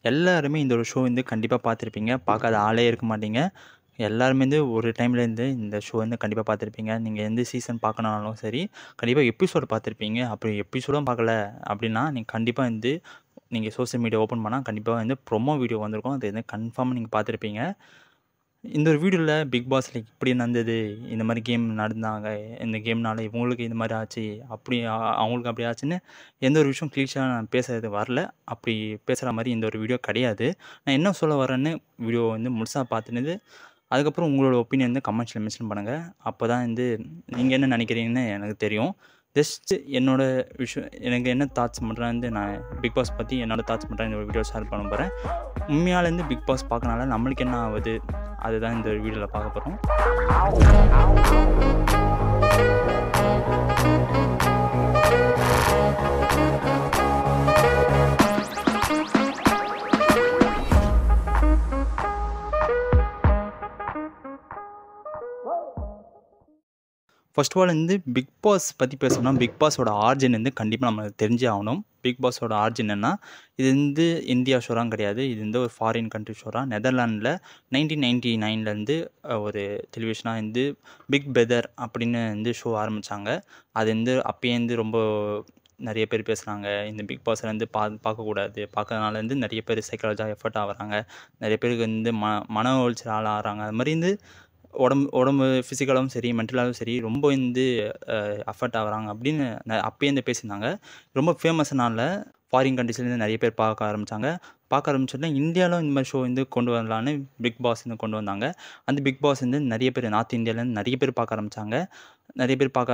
எல்லாருமே இந்த ஒரு ஷோ வந்து கண்டிப்பாக பார்த்துருப்பீங்க. பார்க்காத ஆளே இருக்க மாட்டீங்க. எல்லாருமே வந்து ஒரு டைம்லேருந்து இந்த ஷோ வந்து கண்டிப்பாக பார்த்துருப்பீங்க. நீங்கள் எந்த சீசன் பார்க்கணுனாலும் சரி, கண்டிப்பாக எபிசோடு பார்த்துருப்பீங்க. அப்படி எபிசோடும் பார்க்கல அப்படின்னா, நீங்கள் கண்டிப்பாக வந்து நீங்கள் சோஷியல் மீடியா ஓப்பன் பண்ணால் கண்டிப்பாக வந்து ப்ரொமோ வீடியோ வந்திருக்கும். அது வந்து கன்ஃபார்மாக நீங்கள் பார்த்துருப்பீங்க. இந்த ஒரு வீடியோவில் பிக் பாஸில் இப்படி நடந்தது, இந்த மாதிரி கேம் நடந்தாங்க, இந்த கேம்னால இவங்களுக்கு இந்த மாதிரி ஆச்சு, அப்படி அவங்களுக்கு அப்படி ஆச்சுன்னு எந்த ஒரு விஷயம் கிளீஷாக நான் பேசுறது வரல. அப்படி பேசுகிற மாதிரி இந்த ஒரு வீடியோ கிடையாது. நான் என்ன சொல்ல வரேன்னு வீடியோ வந்து முழுசாக பார்த்துனது, அதுக்கப்புறம் உங்களோட ஒப்பீனியன் வந்து கமெண்ட்ஸில் மென்ஷன் பண்ணுங்கள். அப்போ தான் வந்து நீங்கள் என்ன நினைக்கிறீங்கன்னு எனக்கு தெரியும். ஜஸ்ட்டு என்னோட விஷயம், எனக்கு என்ன தாட்ஸ் பண்ணுறேன் வந்து நான் பிக் பாஸ் பற்றி என்னோடய தாட்ஸ் பண்ணுறேன் இந்த ஒரு வீடியோ ஷேர் பண்ண போகிறேன். உண்மையாலேருந்து பிக் பாஸ் பார்க்கனால நம்மளுக்கு என்ன ஆகுது, அதுதான் இந்த ஒரு வீடியோவில் பார்க்க போகிறோம். ஃபர்ஸ்ட் ஆஃப் ஆல் வந்து பிக் பாஸ் பற்றி பேசணும்னா, பிக் பாஸோட ஆரிஜின் வந்து கண்டிப்பாக நம்மளுக்கு தெரிஞ்சே ஆகணும். பிக் பாஸோட ஆரிஜின் என்ன, இது வந்து இந்தியா ஷோலாம் கிடையாது. இது வந்து ஒரு ஃபாரின் கண்ட்ரி ஷோ தான். நெதர்லாண்டில் 1999 ஒரு டெலிவிஷனாக வந்து பிக் பெதர் அப்படின்னு வந்து ஷோ ஆரம்பித்தாங்க. அது வந்து அப்பயே வந்து ரொம்ப நிறைய பேர் பேசுகிறாங்க, இந்த பிக் பாஸில் வந்து பார்க்கக்கூடாது, பார்க்கறதுனால வந்து நிறைய பேர் சைக்காலஜியாக எஃபர்ட் ஆகுறாங்க, நிறைய பேருக்கு வந்து மன உளைச்சல் ஆளாகிறாங்க. அது மாதிரி வந்து உடம்பு ஃபிசிக்கலாகவும் சரி, மென்டலாகவும் சரி ரொம்ப வந்து அஃபெக்ட் ஆகுறாங்க அப்படின்னு அப்பயே வந்து பேசியிருந்தாங்க. ரொம்ப ஃபேமஸ்னால ஃபாரின் கண்ட்ரீஸ்லேருந்து நிறைய பேர் பார்க்க ஆரம்பிச்சோன்னா இந்தியாவிலும் இந்த மாதிரி ஷோ வந்து கொண்டு வரலான்னு பிக் பாஸ் வந்து கொண்டு வந்தாங்க. அந்த பிக் பாஸ் வந்து நிறைய பேர் நார்த் இந்தியாவிலேருந்து நிறைய பேர் பார்க்க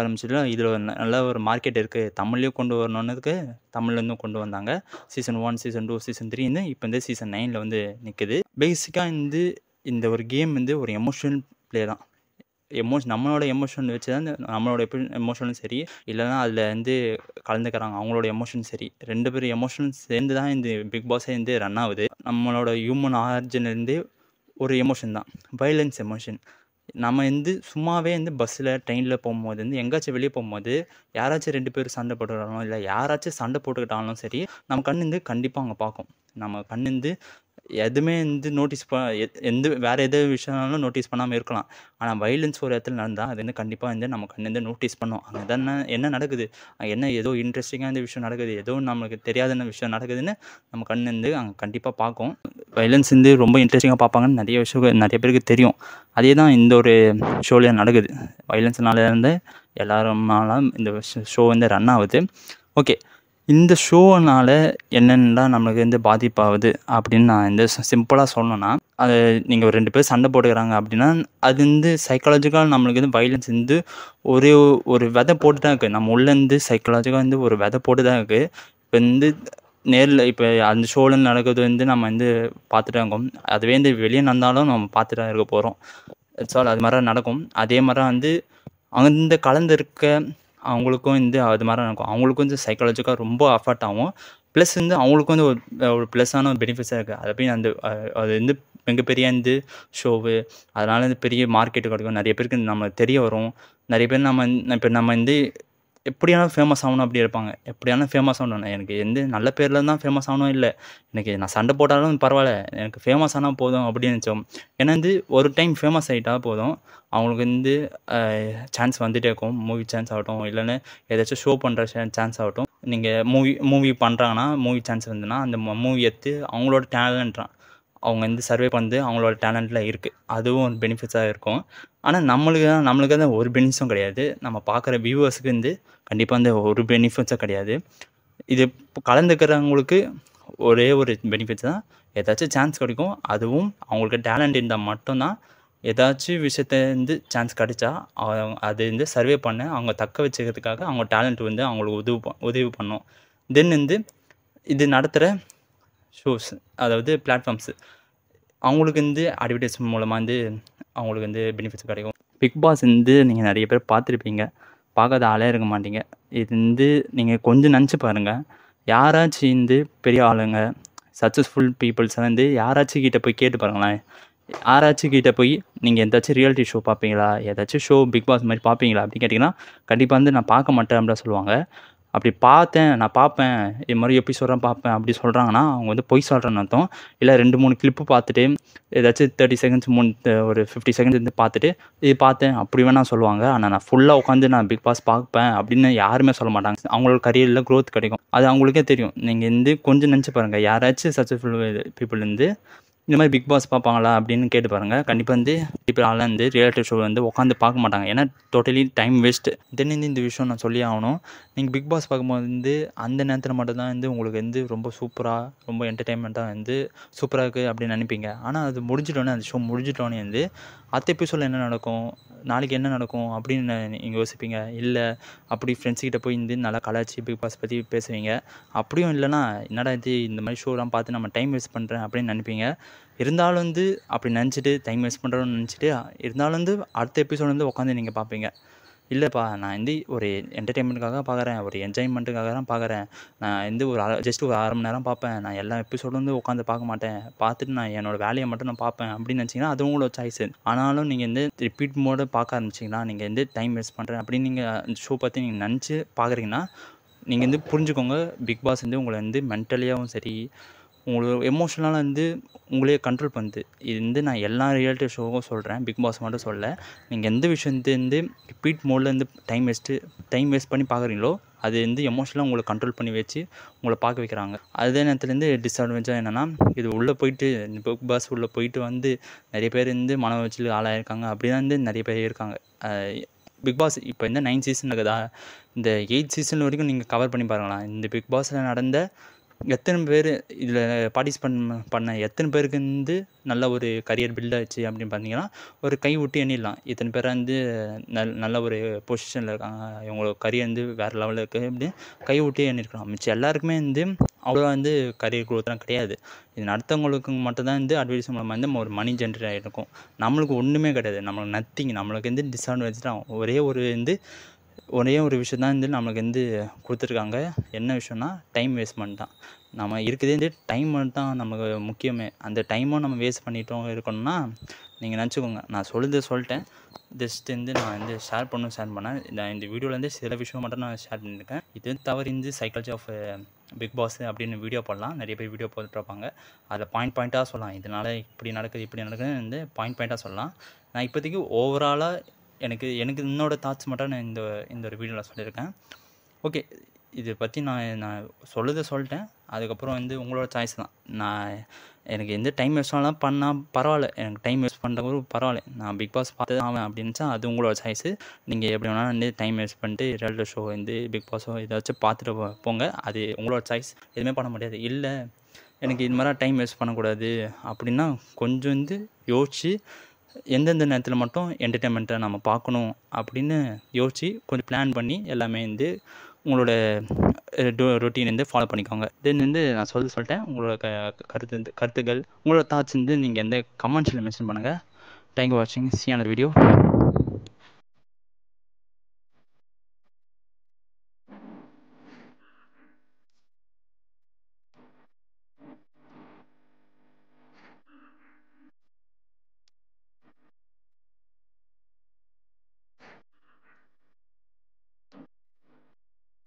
ஆரம்பிச்சதுல இதில் நல்ல ஒரு மார்க்கெட் இருக்குது, தமிழ்லேயும் கொண்டு வரணுன்னதுக்கு தமிழ்லேருந்தும் கொண்டு வந்தாங்க. சீசன் 1, சீசன் 2, சீசன் 3 இப்போ வந்து சீசன் 9 வந்து நிற்குது. பேசிக்காக வந்து இந்த ஒரு கேம் வந்து ஒரு எமோஷனல் ப்ளே தான். நம்மளோட எமோஷன் வச்சு தான் நம்மளோட எமோஷனும் சரி, இல்லைனா அதில் வந்து கலந்துக்கிறாங்க அவங்களோட எமோஷனும் சரி, 2 பேர் எமோஷனும் சேர்ந்து தான் இந்த பிக் பாஸே வந்து ரன் ஆகுது. நம்மளோட ஹியூமன் ஆரிஜின்லேருந்து ஒரு எமோஷன் தான், வைலன்ஸ் எமோஷன். நம்ம வந்து சும்மாவே வந்து பஸ்ஸில் ட்ரெயினில் போகும்போது வந்து எங்கேயாச்சும் வெளியே போகும்போது யாராச்சும் 2 பேர் சண்டை போட்டுக்கிட்டாலும், இல்லை யாராச்சும் சண்டை போட்டுக்கிட்டாலும் சரி, நம்ம கண்ணு வந்து கண்டிப்பாக அங்கே பார்க்கும். நம்ம கண்ணு வந்து எதுவுமே வந்து நோட்டீஸ் வேறு எது விஷயம்னாலும் நோட்டீஸ் பண்ணாமல் இருக்கலாம். ஆனால் வைலன்ஸ் ஒரு இடத்துல நடந்தால் அது வந்து கண்டிப்பாக வந்து நம்ம கண்ணு வந்து நோட்டீஸ் பண்ணோம். அங்கே தான் என்ன நடக்குது, ஏதோ இன்ட்ரெஸ்டிங்காக இந்த விஷயம் நடக்குது, ஏதோ நமக்கு தெரியாத விஷயம் நடக்குதுன்னு நம்ம கண்ணு வந்து அங்கே கண்டிப்பாக பார்க்கும். வைலன்ஸ் வந்து ரொம்ப இன்ட்ரெஸ்டிங்காக பார்ப்பாங்கன்னு நிறைய பேருக்கு தெரியும். அதே தான் இந்த ஒரு ஷோலேயே நடக்குது. வைலன்ஸ்னால இருந்து எல்லாருமாலும் இந்த ஷோ வந்து ரன் ஆகுது. ஓகே, இந்த ஷோனால் என்னென்னலாம் நம்மளுக்கு வந்து பாதிப்பாகுது அப்படின்னு நான் இந்த சிம்பிளாக சொல்லணுன்னா, அது நீங்கள் ஒரு 2 பேர் சண்டை போட்டுக்கிறாங்க அப்படின்னா, அது வந்து சைக்காலஜிக்கலாக நம்மளுக்கு வந்து வைலன்ஸ் வந்து ஒரே ஒரு விதை போட்டு தான் இருக்குது. நம்ம உள்ளேருந்து சைக்காலஜிக்காக வந்து ஒரு விதை போட்டு தான் இருக்குது. இப்போ வந்து நேரில் இப்போ அந்த ஷோவில் நடக்கிறது வந்து நம்ம வந்து பார்த்துட்டு இருக்கோம். அதுவே வந்து வெளியே நடந்தாலும் நம்ம பார்த்துட்டு தான் இருக்க போகிறோம். அது மாதிரி நடக்கும். அதே மாதிரி வந்து அந்த கலந்துருக்க அவங்களுக்கும் வந்து அது மாதிரி நடக்கும். அவங்களுக்கும் வந்து சைக்காலஜிக்காக ரொம்ப அஃபெக்ட் ஆகும். ப்ளஸ் வந்து அவங்களுக்கும் வந்து ஒரு ப்ளஸ்ஸான ஒரு பெனிஃபிட்ஸாக இருக்குது. அது போய் அது வந்து மிகப்பெரிய வந்து ஷோவு, அதனால் வந்து பெரிய மார்க்கெட்டு கிடைக்கும். நிறைய பேருக்கு நம்ம தெரிய வரும். நிறைய பேர் நம்ம வந்து எப்படியாலும் ஃபேமஸ் ஆகணும் அப்படி இருப்பாங்க. எப்படியாலும் ஃபேமஸ் ஆகணும், எனக்கு எந்த நல்ல பேரில் தான் ஃபேமஸ் ஆகணும், இல்லை எனக்கு நான் சண்டை போட்டாலும் பரவாயில்ல, எனக்கு ஃபேமஸ் ஆனால் போதும் அப்படின்னு நினச்சோம். ஏன்னா வந்து ஒரு டைம் ஃபேமஸ் ஆகிட்டா போதும், அவங்களுக்கு வந்து சான்ஸ் வந்துகிட்டே இருக்கும். மூவி சான்ஸ் ஆகட்டும், இல்லைன்னா ஏதாச்சும் ஷோ பண்ணுற சான்ஸ் ஆகட்டும். நீங்கள் மூவி பண்ணுறாங்கன்னா, மூவி சான்ஸ் வந்துன்னா அந்த மூவி எடுத்து அவங்களோட டேலண்ட்றான் அவங்க வந்து சர்வே பண்ணி அவங்களோட டேலண்ட்டில் இருக்குது, அதுவும் ஒரு பெனிஃபிட்ஸாக இருக்கும். ஆனால் நம்மளுக்கு தான் ஒரு பெனிஃபிட்ஸும் கிடையாது. நம்ம பார்க்குற வியூவர்ஸுக்கு வந்து கண்டிப்பாக வந்து ஒரு பெனிஃபிட்ஸும் கிடையாது. இது கலந்துக்கிறவங்களுக்கு ஒரே ஒரு பெனிஃபிட்ஸ் தான், ஏதாச்சும் சான்ஸ் கிடைக்கும். அதுவும் அவங்களுக்கு டேலண்ட் இருந்தால் மட்டும்தான் ஏதாச்சும் விஷயத்த வந்து சான்ஸ் கிடைச்சா அது வந்து சர்வே பண்ண அவங்க தக்க வச்சுக்கிறதுக்காக அவங்க டேலண்ட் வந்து அவங்களுக்கு உதவி பண்ணும். தென் வந்து இது நடத்துகிற ஷோஸ், அதாவது பிளாட்ஃபார்ம்ஸு, அவங்களுக்கு வந்து அட்வர்டைஸ்மெண்ட் மூலமாக வந்து அவங்களுக்கு வந்து பெனிஃபிட்ஸ் கிடைக்கும். பிக் பாஸ் வந்து நீங்கள் நிறைய பேர் பார்த்துருப்பீங்க, பார்க்காத ஆளே இருக்க மாட்டீங்க. இது வந்து நீங்கள் கொஞ்சம் நினச்சி பாருங்கள். யாராச்சும் வந்து பெரிய ஆளுங்க, சக்ஸஸ்ஃபுல் பீப்புள்ஸை வந்து யாராச்சும் கிட்டே போய் கேட்டு பாருங்களேன். யாராச்சும் கிட்டே போய் நீங்கள் எதாச்சும் ரியாலிட்டி ஷோ பார்ப்பீங்களா, ஏதாச்சும் ஷோ பிக் பாஸ் மாதிரி பார்ப்பீங்களா அப்படின்னு கேட்டிங்கன்னா, கண்டிப்பாக வந்து நான் பார்க்க மாட்டேன் அப்படின்னு சொல்லுவாங்க. அப்படி பார்த்தேன், நான் பார்ப்பேன், இது மாதிரி எபிசோடெலாம் பார்ப்பேன் அப்படி சொல்கிறாங்கன்னா, அவங்க வந்து பொய் சொல்கிறேன்னு அர்த்தம். இல்லை 2-3 கிளிப்பு பார்த்துட்டு, ஏதாச்சும் 30 செகண்ட்ஸ் ஒரு 50 செகண்ட்ஸ் வந்து பார்த்துட்டு, இது பார்த்தேன் அப்படி வேணால் சொல்லுவாங்க. ஆனால் நான் ஃபுல்லாக உட்காந்து நான் பிக் பாஸ் பார்ப்பேன் அப்படின்னு யாருமே சொல்ல மாட்டாங்க. அவங்களோட கரியரில் க்ரோத் கிடைக்கும். அது அவங்களுக்கே தெரியும். நீங்கள் வந்து கொஞ்சம் நினச்சி பாருங்கள், யாராச்சும் சக்ஸஸ்ஃபுல் பீப்புள் வந்து இந்த மாதிரி பிக் பாஸ் பார்ப்பாங்களா அப்படின்னு கேட்டு பாருங்கள். கண்டிப்பாக வந்து இப்போ ஆளாக வந்து ரியாலிட்டி ஷோ வந்து உட்காந்து பார்க்க மாட்டாங்க. ஏன்னா டோட்டலி டைம் வேஸ்ட்டு. தென் இந்த விஷயம் நான் சொல்லி ஆகணும். நீங்கள் பிக் பாஸ் பார்க்கும்போது வந்து அந்த நேரத்தில் மட்டும்தான் வந்து உங்களுக்கு வந்து ரொம்ப சூப்பராக, ரொம்ப என்டர்டெயின்மெண்ட்டாக வந்து சூப்பராக இருக்குது அப்படின்னு நினைப்பீங்க. ஆனால் அது முடிஞ்சிட்டோன்னே, அந்த ஷோ முடிஞ்சிட்டோன்னே வந்து அடுத்த எபிசோடில் என்ன நடக்கும், நாளைக்கு என்ன நடக்கும் அப்படின்னு நீங்கள் யோசிப்பீங்க. இல்லை அப்படி ஃப்ரெண்ட்ஸ்கிட்ட போய் வந்து நல்லா கலாய்ச்சி பிக் பாஸ் பற்றி பேசுவீங்க. அப்படியும் இல்லைனா என்னடா இது இந்த மாதிரி ஷோலாம் பார்த்து நம்ம டைம் வேஸ்ட் பண்ணுறேன் அப்படின்னு நினைப்பீங்க. இருந்தாலும் வந்து அப்படி நினச்சிட்டு டைம் வேஸ்ட் பண்ணுறோன்னு நினச்சிட்டு இருந்தாலும் வந்து அடுத்த எபிசோட் வந்து உட்காந்து நீங்கள் பார்ப்பீங்க. இல்லைப்பா நான் வந்து ஒரு என்டர்டெயின்மெண்ட்டுக்காக பார்க்குறேன், ஒரு என்ஜாய்மெண்ட்டுக்காக தான் பார்க்குறேன், நான் வந்து ஒரு ஜஸ்ட் ஒரு 1/2 மணி நேரம் பார்ப்பேன், நான் எல்லா எபிசோடும் வந்து உட்காந்து பார்க்க மாட்டேன், பார்த்துட்டு நான் என்னோடய வேலையை மட்டும் நான் பார்ப்பேன் அப்படின்னு நினச்சிங்கன்னா அது உங்களோட சாய்ஸு. ஆனாலும் நீங்கள் வந்து ரிப்பீட் மோடு பார்க்க ஆரம்பிச்சிங்கன்னா, நீங்கள் வந்து டைம் வேஸ்ட் பண்ணுறேன் அப்படின்னு நீங்கள் ஷோ பற்றி நீங்கள் நினச்சி பார்க்குறீங்கன்னா, நீங்கள் வந்து புரிஞ்சுக்கோங்க, பிக் பாஸ் வந்து உங்களை வந்து மென்டலியாகவும் சரி, உங்களுக்கு எமோஷ்னலாக வந்து உங்களே கண்ட்ரோல் பண்ணுது. இது வந்து நான் எல்லா ரியாலிட்டி ஷோவும் சொல்கிறேன், பிக் பாஸ் மட்டும் சொல்ல. நீங்கள் எந்த விஷயத்தை வந்து ரிப்பீட் மோடில் வந்து டைம் வேஸ்ட் பண்ணி பார்க்குறீங்களோ அது வந்து எமோஷ்னலாக உங்களை கண்ட்ரோல் பண்ணி வச்சு உங்களை பார்க்க வைக்கிறாங்க. அதே நேரத்துலேருந்து டிஸ்அட்வான்டேஜாக என்னென்னா, இது உள்ளே போயிட்டு இந்த பிக் பாஸ் உள்ளே போயிட்டு வந்து நிறைய பேர் வந்து மன உளைச்சல் ஆளாயிருக்காங்க. அப்படி தான் வந்து நிறைய பேர் இருக்காங்க. பிக் பாஸ் இப்போ இந்த 9 சீசன் இருக்குதா, இந்த 8 சீசன் வரைக்கும் நீங்கள் கவர் பண்ணி பாருங்களேன். இந்த பிக் பாஸில் நடந்த எத்தனை பேர் இதில் பார்ட்டிசிபேட் பண்ண எத்தனை பேருக்கு வந்து நல்ல ஒரு கரியர் பில்ட் ஆச்சு அப்படின்னு பார்த்தீங்கன்னா, ஒரு கை விட்டு எண்ணிடலாம். இத்தனை பேரை வந்து நல்ல ஒரு பொசிஷனில் இருக்காங்க, இவங்களோட கரியர் வந்து வேறு லெவலில் இருக்குது அப்படின்னு கை விட்டே எண்ணிருக்கலாம். மிச்சம் எல்லாருக்குமே வந்து அவ்வளோ வந்து கரியர் க்ரோத்லாம் கிடையாது. இது அடுத்தவங்களுக்கு மட்டும்தான் வந்து அட்வைஸ் மூலமாக வந்து ஒரு மணி ஜென்ரேட் ஆகிருக்கும். நம்மளுக்கு ஒன்றுமே கிடையாது, நம்மளுக்கு நத்திங். நம்மளுக்கு வந்து டிஸ்அட்வான்டேஜ் தான். ஒரே ஒரு விஷயம் தான் வந்து நம்மளுக்கு வந்து கொடுத்துருக்காங்க. என்ன விஷயம்னா டைம் வேஸ்ட்மெண்ட் தான். நம்ம இருக்கிறதே வந்து டைம் தான் நமக்கு முக்கியமே. அந்த டைமும் நம்ம வேஸ்ட் பண்ணிட்டோம் இருக்கணும்னா நீங்கள் நினச்சிக்கோங்க. நான் சொல்லிட்டேன். ஜஸ்ட் வந்து நான் வந்து ஷேர் பண்ணேன். நான் இந்த வீடியோவில் சில விஷயம் மட்டும் நான் ஷேர் பண்ணியிருக்கேன். இது தவிர இந்த சைக்காலஜி ஆஃப் பிக் பாஸ் அப்படின்னு வீடியோ போடலாம். நிறைய பேர் வீடியோ போட்டுருப்பாங்க. அதில் பாயிண்ட்டாக சொல்லலாம். இதனால் இப்படி நடக்குதுன்னு வந்து பாயிண்ட்டாக சொல்லலாம். நான் இப்போதைக்கு ஓவராலாக எனக்கு என்னோடய தாட்ஸ் மட்டும் நான் இந்த ஒரு வீடியோவில் சொல்லியிருக்கேன். ஓகே, இதை பற்றி நான் சொல்லிட்டேன். அதுக்கப்புறம் வந்து உங்களோட சாய்ஸ் தான். எனக்கு எந்த டைம் வேஸ்ட்னாலும் பண்ணால் பரவாயில்ல, எனக்கு டைம் வேஸ்ட் பண்ணுறவங்க பரவாயில்ல, நான் பிக் பாஸ் பார்த்து ஆவேன் அப்படின்னுச்சா அது உங்களோட சாய்ஸு. நீங்கள் எப்படி வேணாலும் வந்து டைம் வேஸ்ட் பண்ணிட்டு ரியாலிட்டி ஷோ வந்து பிக் பாஸோ ஏதாச்சும் பார்த்துட்டு போங்க. அது உங்களோட சாய்ஸ், எதுவுமே பண்ண முடியாது. இல்லை எனக்கு இது மாதிரி டைம் வேஸ்ட் பண்ணக்கூடாது அப்படின்னா கொஞ்சம் வந்து யோசித்து எந்தெந்த நேரத்தில் மட்டும் என்டர்டெயின்மெண்ட்டை நம்ம பார்க்கணும் அப்படின்னு யோசித்து கொஞ்சம் பிளான் பண்ணி எல்லாமே வந்து உங்களோட ரொட்டீன் வந்து ஃபாலோ பண்ணிக்கோங்க. தென் வந்து நான் சொல்லிட்டேன். உங்களோட கருத்துக்கள், உங்களோட தாட்ஸ் வந்து நீங்கள் எந்த கமெண்ட்ஸில் மென்ஷன் பண்ணுங்கள். தேங்க்யூ வாட்சிங். C on video.